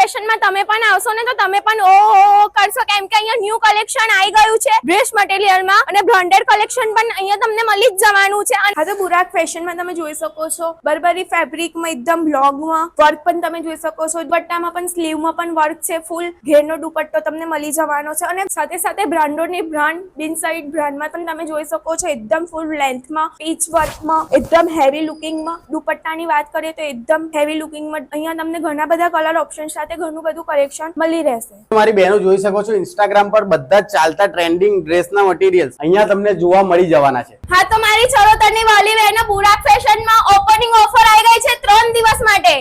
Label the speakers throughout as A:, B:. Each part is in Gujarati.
A: ફેશનમાં તમે પણ આવશો ને તો તમે પણ ઓ કરશો, કેમ કે અહીંયા ન્યૂ કલેક્શન આવી ગયું છે ડ્રેસ મટીરિયલમાં અને બ્રાન્ડેડ કલેક્શન પણ અહીંયા તમને મળી જ જવાનું છે. હા તો બુરાક ફેશનમાં તમે જોઈ શકો છો બરબરી ફેબ્રિકમાં એકદમ બ્લોગમાં વર્ક પણ તમે જોઈ શકો છો. દુપટ્ટામાં પણ સ્લીવમાં પણ વર્ક છે, ફૂલ ઘેરનો દુપટ્ટો તમને મળી જવાનો છે અને સાથે સાથે બ્રાન્ડોની બ્રાન્ડ બિન સાઇડ બ્રાન્ડમાં પણ તમે જોઈ શકો છો એકદમ ફૂલ લેન્થમાં પીચ વર્કમાં એકદમ હેવી લુકિંગમાં. દુપટ્ટાની વાત કરીએ તો એકદમ હેવી લુકિંગમાં અહીંયા તમને ઘણા બધા કલર ઓપ્શન સાથે ઘણું બધું કલેક્શન મળી રહેશે.
B: તમારી બહેનો જોઈ શકો છો ઇન્સ્ટાગ્રામ પર બધા જ ચાલતા ટ્રેન્ડિંગ ડ્રેસના મટીરિયલ્સ અહીંયા તમને જોવા મળી જવાના છે.
A: હા તો મારી ચરોતરની વાલી બહેનો બુરાક ફેશનમાં ઓપનિંગ ઓફર આવી ગઈ છે 3 દિવસ માટે.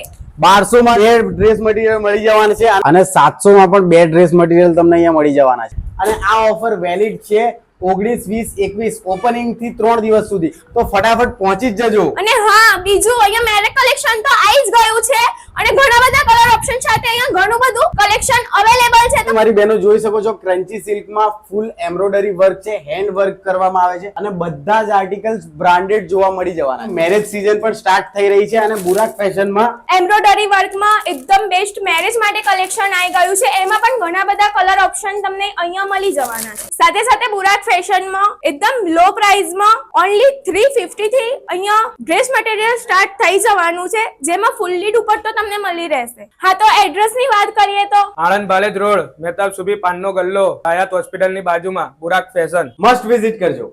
B: 1200 માં 2 ડ્રેસ મટીરિયલ મળી જવાના છે અને 700 માં પણ 2 ડ્રેસ મટીરિયલ તમને અહીંયા મળી જવાના છે. અને આ ઓફર વેલિડ છે 19, 20, 21 ઓપનિંગ થી 3 દિવસ સુધી, તો ફટાફટ પહોંચી જ જજો.
A: અને હા બીજું અહીંયા મેરેજ કલેક્શન તો આવી જ ગયું છે અને ઘણા બધા કલર ઓપ્શન સાથે અહીંયા ઘણું બધું કલેક્શન અવેલેબલ છે.
B: તમારી બહેનો જોઈ શકો છો ક્રન્ચી સિલ્કમાં ફૂલ એમ્બ્રોઇડરી વર્ક છે, હેન્ડ વર્ક કરવામાં આવે છે અને બધા જ આર્ટિકલ્સ બ્રાન્ડેડ જોવા મળી જવાના. મેરેજ સીઝન પણ સ્ટાર્ટ થઈ રહી છે અને બુરાક ફેશનમાં
A: એમ્બ્રોઇડરી વર્કમાં એકદમ બેસ્ટ મેરેજ માટે કલેક્શન આવી ગયું છે. એમાં પણ ઘણા બધા કલર ઓપ્શન તમને અહીંયા મળી જવાના છે. સાથે સાથે બુરાક ફેશનમાં એકદમ લો પ્રાઇસમાં ઓન્લી 350 થી અહીંયા ડ્રેસ મટીરિયલ સ્ટાર્ટ થઈ જવાનું છે, જેમાં ફૂલ્લી દુપટ્ટો તમને મળી રહેશે. હા તો એડ્રેસ ની વાત કરીએ તો
C: આણંદ બાલેજ રોડ, મહેતાબ સુભી પાનનો ગલ્લો, હયાત હોસ્પિટલ ની બાજુમાં બુરાક ફેશન.
B: મસ્ટ વિઝિટ કરજો.